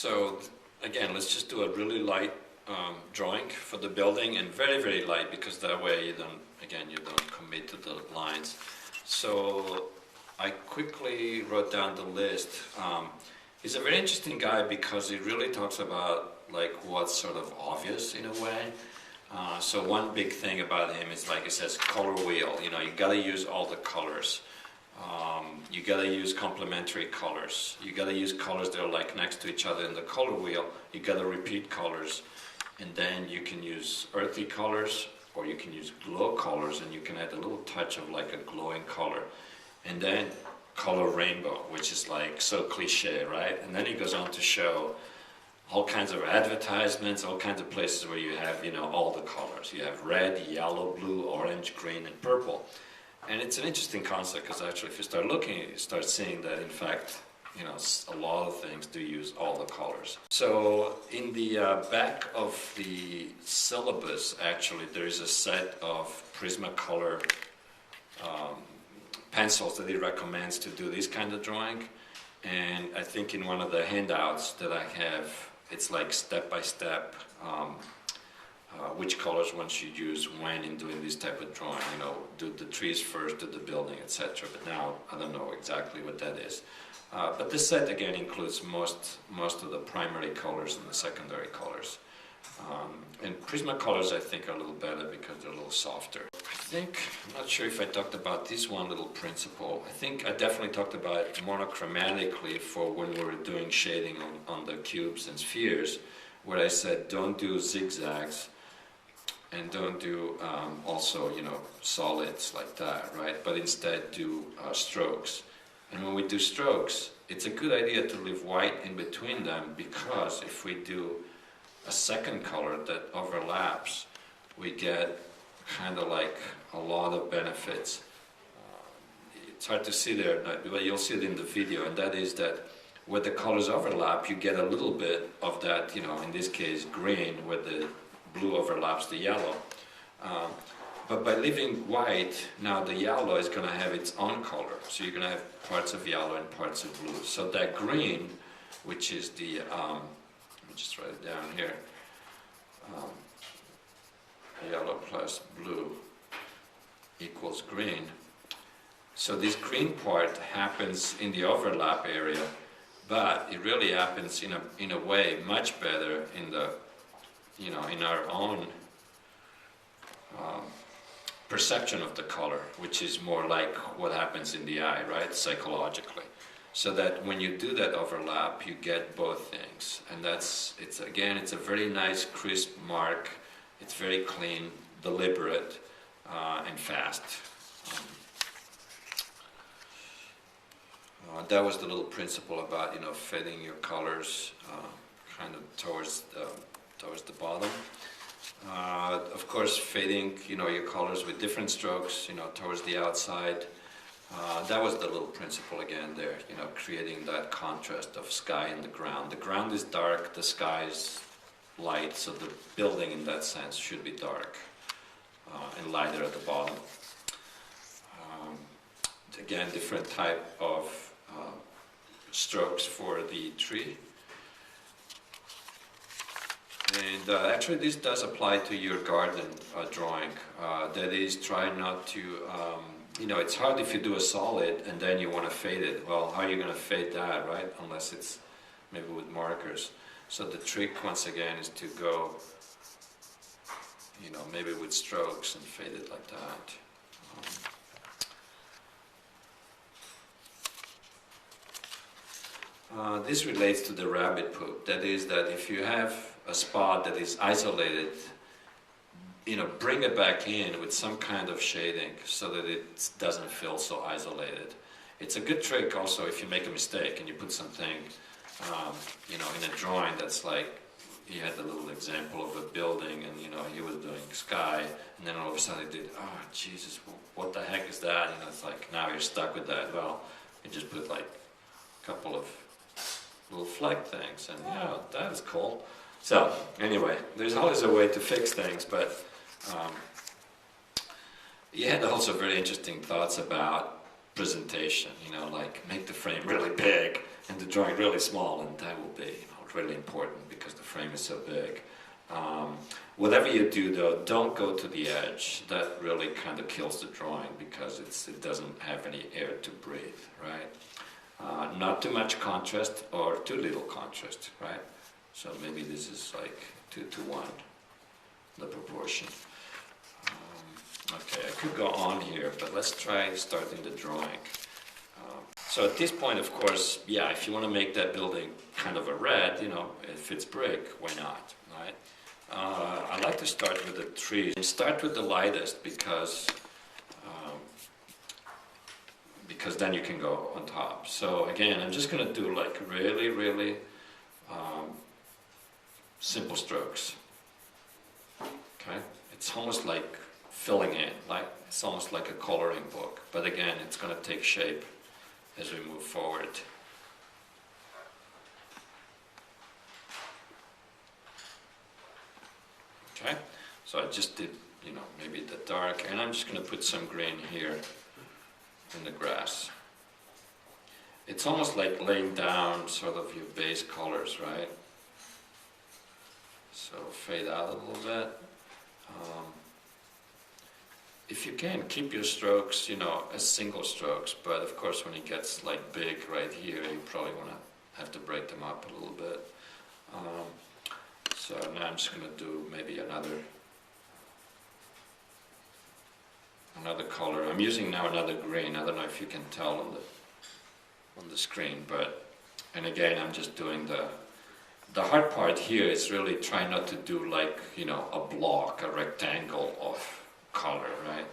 So again, let's just do a really light drawing for the building, and very, very light, because that way you don't commit to the lines. So I quickly wrote down the list. He's a very interesting guy because he really talks about like what's sort of obvious in a way. So one big thing about him is, like he says, color wheel. You know, you gotta use all the colors. You gotta use complementary colors. You gotta use colors that are like next to each other in the color wheel. You gotta repeat colors, and then you can use earthy colors, or you can use glow colors, and you can add a little touch of like a glowing color, and then color rainbow, which is like so cliche, right? And then he goes on to show all kinds of advertisements, all kinds of places where you have, you know, all the colors. You have red, yellow, blue, orange, green, and purple. And it's an interesting concept, because actually if you start looking, you start seeing that in fact, you know, a lot of things do use all the colors. So in the back of the syllabus, actually, there is a set of Prismacolor pencils that he recommends to do this kind of drawing. And I think in one of the handouts that I have, it's like step by step which colors one should use when in doing this type of drawing. You know, do the trees first, do the building, etc. But now I don't know exactly what that is. But this set again includes most of the primary colors and the secondary colors. And Prismacolors I think are a little better because they're a little softer. I'm not sure if I talked about this one little principle. I think I definitely talked about it monochromatically for when we were doing shading on the cubes and spheres, where I said don't do zigzags and don't do also, you know, solids like that, right? But instead do strokes. And when we do strokes, it's a good idea to leave white in between them, because if we do a second color that overlaps, we get kind of like a lot of benefits. It's hard to see there, but you'll see it in the video, and that is that where the colors overlap, you get a little bit of that, you know, in this case green, where the blue overlaps the yellow. But by leaving white, now the yellow is going to have its own color. So you're going to have parts of yellow and parts of blue. So that green, which is the, let me just write it down here, yellow plus blue equals green. So this green part happens in the overlap area, but it really happens in a way much better in the, you know, in our own perception of the color, which is more like what happens in the eye, right, psychologically. So that when you do that overlap, you get both things, and it's a very nice crisp mark. It's very clean, deliberate, and fast. That was the little principle about, you know, fading your colors kind of towards the bottom. Of course, fading, you know, your colors with different strokes, you know, towards the outside. That was the little principle again there, you know, creating that contrast of sky and the ground. The ground is dark, the sky is light, so the building in that sense should be dark and lighter at the bottom. Again, different type of strokes for the tree. And actually this does apply to your garden drawing. That is, try not to, you know, it's hard if you do a solid and then you want to fade it. Well, how are you going to fade that, right? Unless it's maybe with markers. So the trick, once again, is to go, you know, maybe with strokes and fade it like that. This relates to the rabbit poop. That is, that if you have a spot that is isolated, you know, bring it back in with some kind of shading so that it doesn't feel so isolated. It's a good trick also if you make a mistake and you put something, you know, in a drawing that's like, he had a little example of a building and, you know, he was doing sky, and then all of a sudden he did, oh Jesus, what the heck is that? You know, it's like, now you're stuck with that. Well, you just put like a couple of little flag things, and yeah, that is cool. So anyway, there's always a way to fix things, but he had also very interesting thoughts about presentation, you know, like make the frame really big and the drawing really small, and that will be, you know, really important because the frame is so big. Whatever you do though, don't go to the edge. That really kind of kills the drawing because it doesn't have any air to breathe, right? Not too much contrast or too little contrast, right? So maybe this is like 2 to 1, the proportion. Okay, I could go on here, but let's try starting the drawing. So at this point, of course, yeah, if you want to make that building kind of a red, you know, if it's brick, why not, right? I like to start with the trees. And start with the lightest because then you can go on top. So again, I'm just going to do like really, really simple strokes. Okay, it's almost like filling in, like it's almost like a coloring book. But again, it's going to take shape as we move forward. Okay, so I just did, you know, maybe the dark, and I'm just going to put some green here in the grass. It's almost like laying down sort of your base colors, right? So fade out a little bit. If you can, keep your strokes, you know, as single strokes, but of course when it gets like big right here, you probably want to have to break them up a little bit. So now I'm just going to do maybe another color. I'm using now another green. I don't know if you can tell on the screen, but, and again, I'm just doing the hard part here is really trying not to do like, you know, a block, a rectangle of color, right?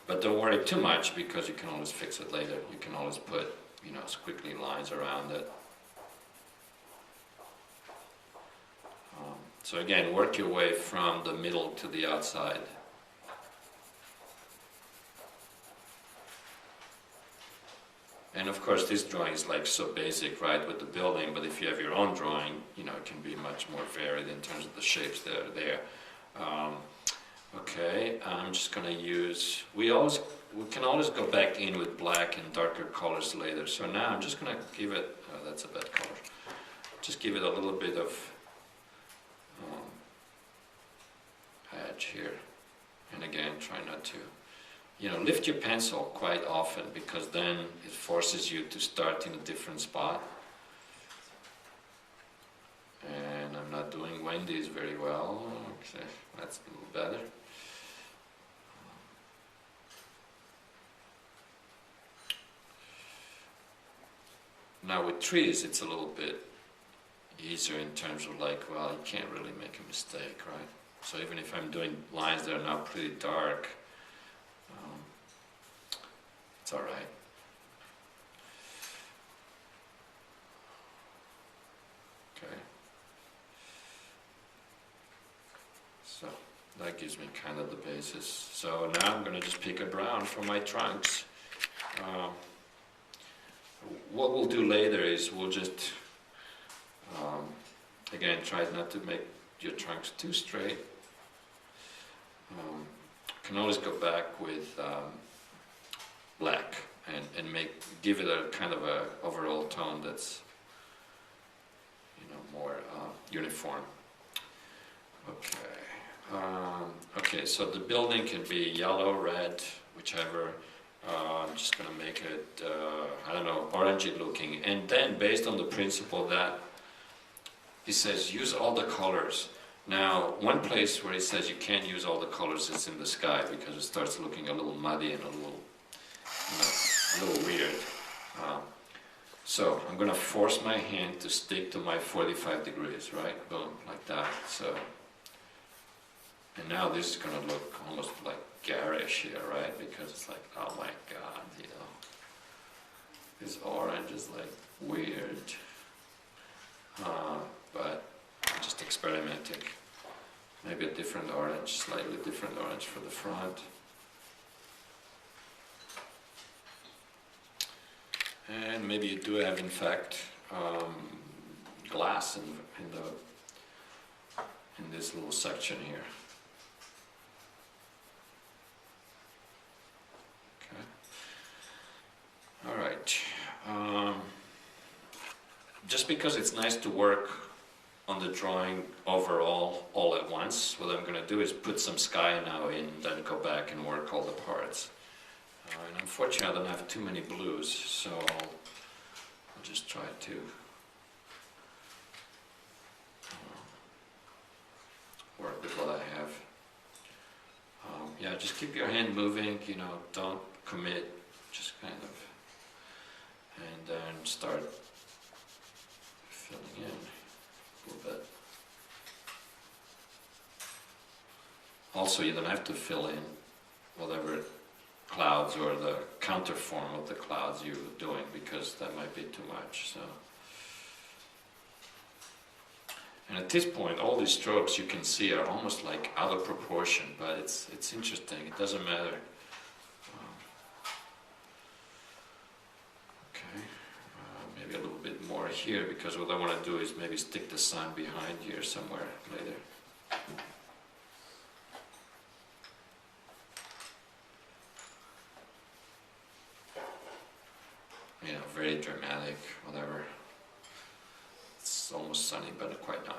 But don't worry too much because you can always fix it later. You can always put, you know, squiggly lines around it. So again, work your way from the middle to the outside. And of course this drawing is like so basic, right, with the building, but if you have your own drawing, you know, it can be much more varied in terms of the shapes that are there. Okay, I'm just going to use, we can always go back in with black and darker colors later. So now I'm just going to give it, oh, that's a bad color, just give it a little bit of edge here. And again, try not to, you know, lift your pencil quite often because then it forces you to start in a different spot. And I'm not doing Wendy's very well. Okay, that's a little better. Now with trees, it's a little bit easier in terms of like, well, you can't really make a mistake, right? So even if I'm doing lines that are now pretty dark, it's all right. Okay. So that gives me kind of the basis. So now I'm going to just pick a brown for my trunks. What we'll do later is we'll just, again, try not to make your trunks too straight. Can always go back with black and give it a kind of a overall tone that's, you know, more uniform. Okay. Okay, so the building can be yellow, red, whichever. I'm just going to make it, I don't know, orangey looking. And then based on the principle that he says use all the colors. Now, one place where he says you can't use all the colors is in the sky because it starts looking a little muddy and a little, you know, a little weird. So I'm going to force my hand to stick to my 45 degrees, right? Boom, like that. So, and now this is going to look almost like garish here, right? Because it's like, oh my God, you know, this orange is like weird. But I'm just experimenting. Maybe a different orange, slightly different orange for the front. And maybe you do have, in fact, glass in this little section here. Okay. All right. just because it's nice to work on the drawing overall all at once, what I'm going to do is put some sky now in, then go back and work all the parts. And unfortunately I don't have too many blues, so I'll just try to work with what I have. Yeah, just keep your hand moving, you know, don't commit, just kind of, and then start filling in a little bit. Also, you don't have to fill in whatever clouds or the counterform of the clouds you're doing, because that might be too much. So, and at this point, all these strokes you can see are almost like out of proportion, but it's interesting. It doesn't matter. Okay, maybe a little bit more here, because what I want to do is maybe stick the sun behind here somewhere later. You know, very dramatic, whatever. It's almost sunny, but quite not.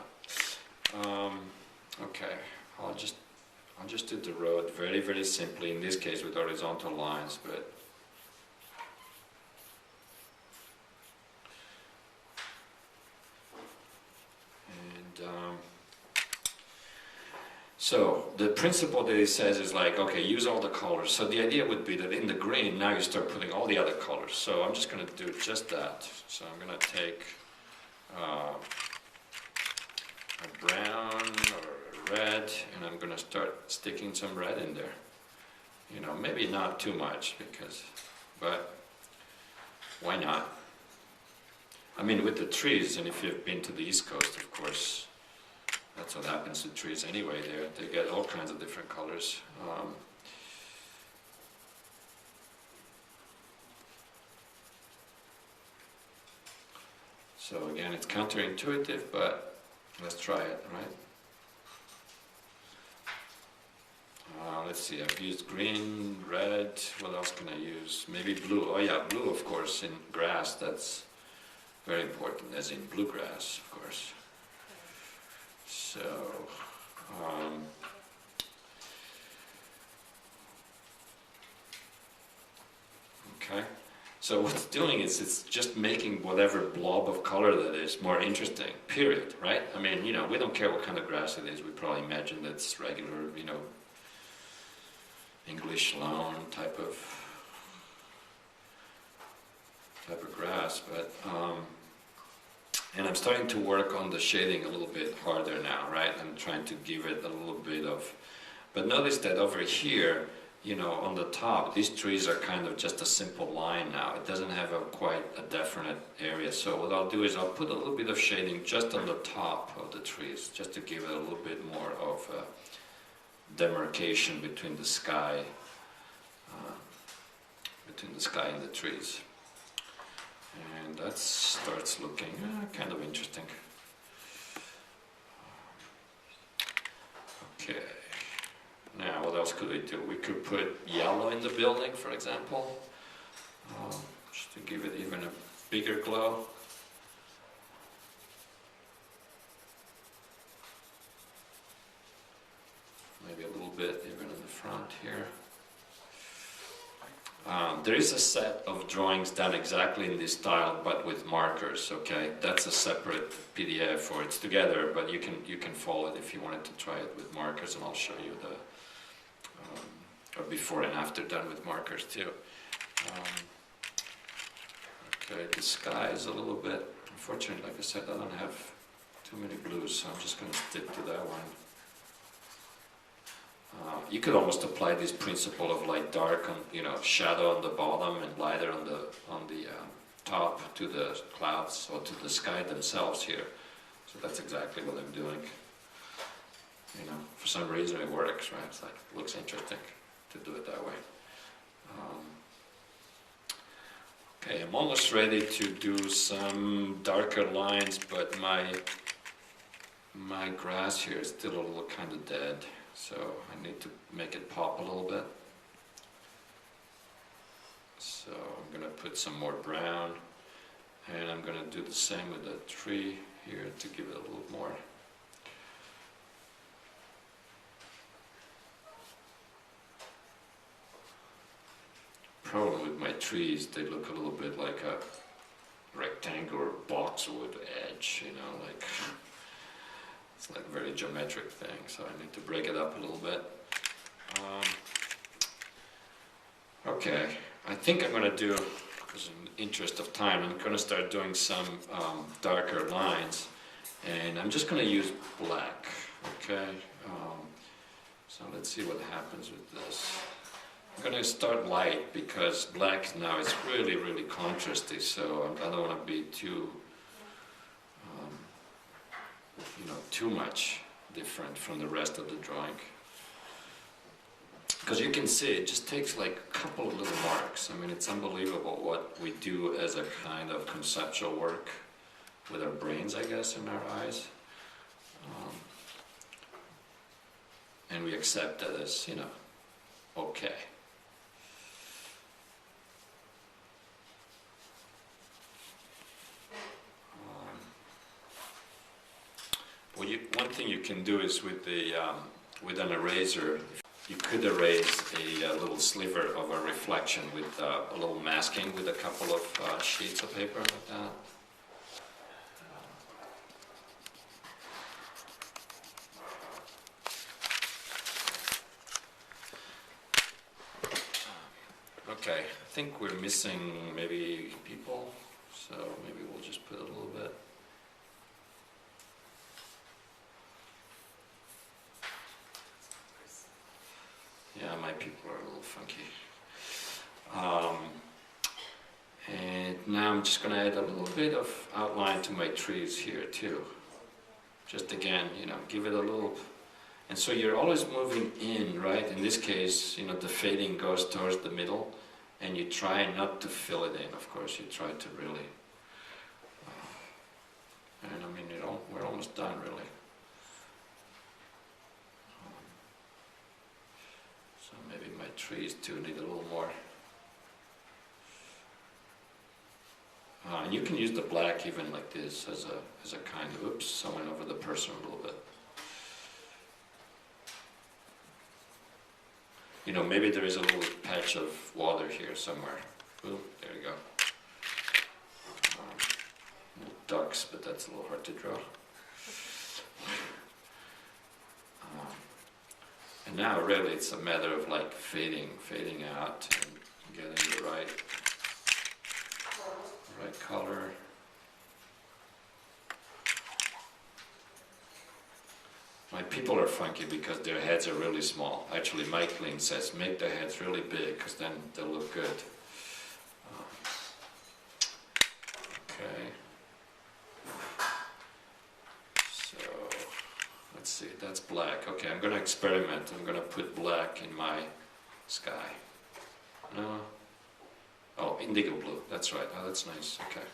Okay, I'll just do the road very, very simply. In this case, with horizontal lines, but so the principle that it says is like, okay, use all the colors. So the idea would be that in the green, now you start putting all the other colors. So I'm just going to do just that. So I'm going to take a brown or a red, and I'm going to start sticking some red in there. You know, maybe not too much, but why not? I mean, with the trees, and if you've been to the East Coast, of course, that's what happens to trees anyway. They get all kinds of different colors. So again, it's counterintuitive, but let's try it, right? Let's see, I've used green, red, what else can I use? Maybe blue. Oh yeah, blue, of course, in grass, that's very important, as in bluegrass, of course. So, okay. So what it's doing is it's just making whatever blob of color that is more interesting, period, right? I mean, you know, we don't care what kind of grass it is. We probably imagine that's regular, you know, English lawn type of grass, but and I'm starting to work on the shading a little bit harder now, right? I'm trying to give it a little bit of, but notice that over here, you know, on the top, these trees are kind of just a simple line now. It doesn't have quite a definite area. So what I'll do is I'll put a little bit of shading just on the top of the trees, just to give it a little bit more of a demarcation between the sky, and the trees. And that starts looking kind of interesting. Okay. Now, what else could we do? We could put yellow in the building, for example, just to give it even a bigger glow. Maybe a little bit even in the front here. There is a set of drawings done exactly in this style, but with markers. Okay, that's a separate PDF, or it's together, but you can follow it if you wanted to try it with markers, and I'll show you the or before and after done with markers too. Okay, the sky is a little bit, unfortunately, like I said, I don't have too many blues, so I'm just going to stick to that one. You could almost apply this principle of light dark, on, you know, shadow on the bottom and lighter on the top to the clouds or to the sky themselves here. So that's exactly what I'm doing. You know, for some reason it works, right? It's like, it looks interesting to do it that way. Okay, I'm almost ready to do some darker lines, but my grass here is still a little kind of dead. So I need to make it pop a little bit. So I'm going to put some more brown, And I'm going to do the same with the tree here to give it a little more. Problem with my trees, they look a little bit like a rectangular boxwood edge, you know, like it's like a very geometric thing, so I need to break it up a little bit. Okay, I think I'm going to do, because in the interest of time, I'm going to start doing some darker lines, and I'm just going to use black, okay? So let's see what happens with this. I'm going to start light because black now is really, really contrasty, so I don't want to be too, too much different from the rest of the drawing. Because you can see it just takes like a couple of little marks. I mean, it's unbelievable what we do as a kind of conceptual work with our brains, I guess, in our eyes. And we accept that as, okay. One thing you can do is with an eraser, you could erase a little sliver of a reflection with a little masking with a couple of sheets of paper like that. Okay, I think we're missing maybe people, so maybe we'll just put a little bit. Yeah, my people are a little funky. And now I'm just going to add a little bit of outline to my trees here too. Just again, give it a little. And so you're always moving in, right? In this case, the fading goes towards the middle, and you try not to fill it in, of course. You try to really. And I mean, we're almost done, really. So maybe my trees too need a little more. And you can use the black even like this as a kind of, oops, someone over the person a little bit. Maybe there is a little patch of water here somewhere. Ooh, there you go. Ducks, but that's a little hard to draw. And now really it's a matter of like fading out and getting the right color. My people are funky because their heads are really small. Actually, Mike Lean says make their heads really big because then they'll look good. Okay. So, let's see, that's black. Okay, I'm going to experiment. I'm going to put black in my sky. No? Oh, indigo blue. That's right. Oh, that's nice. Okay,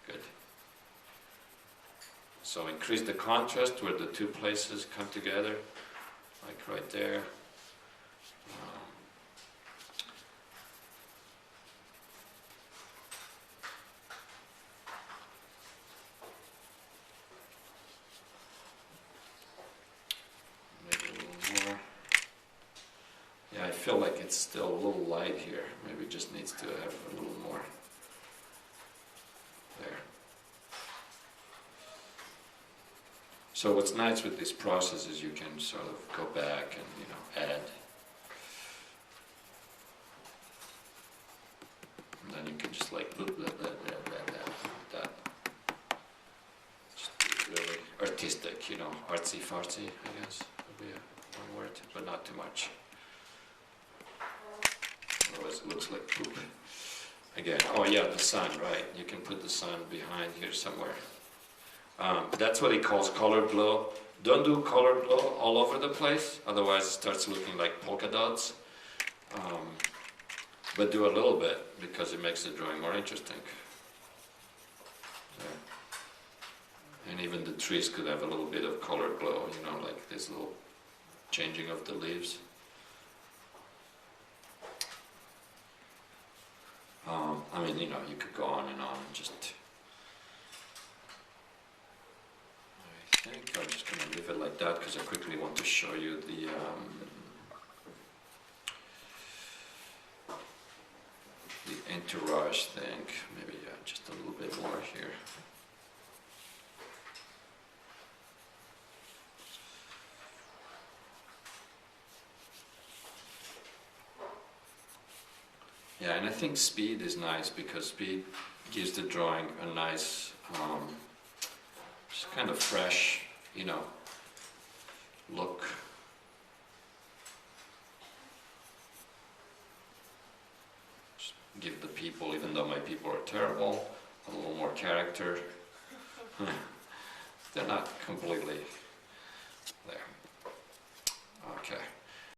good. So increase the contrast where the two places come together, like right there. Maybe a little more. Yeah, I feel like it's still a little light here. Maybe it just needs to have a little more. There. So what's nice with this process is you can sort of go back and add. And then you can just like blah, blah, blah, blah, blah, blah, that. Just really artistic, artsy-fartsy, I guess would be one word, but not too much. Otherwise it looks like poop. Again, oh yeah, the sun, right? You can put the sun behind here somewhere. That's what he calls colored glow. Don't do colored glow all over the place, otherwise it starts looking like polka dots. But do a little bit, because it makes the drawing more interesting. There. And even the trees could have a little bit of colored glow, like this little changing of the leaves. I mean, you could go on and just that because I quickly want to show you the entourage thing. Maybe just a little bit more here. Yeah, and I think speed is nice because speed gives the drawing a nice, just kind of fresh, you know, look. Just give the people, even though my people are terrible, a little more character. They're not completely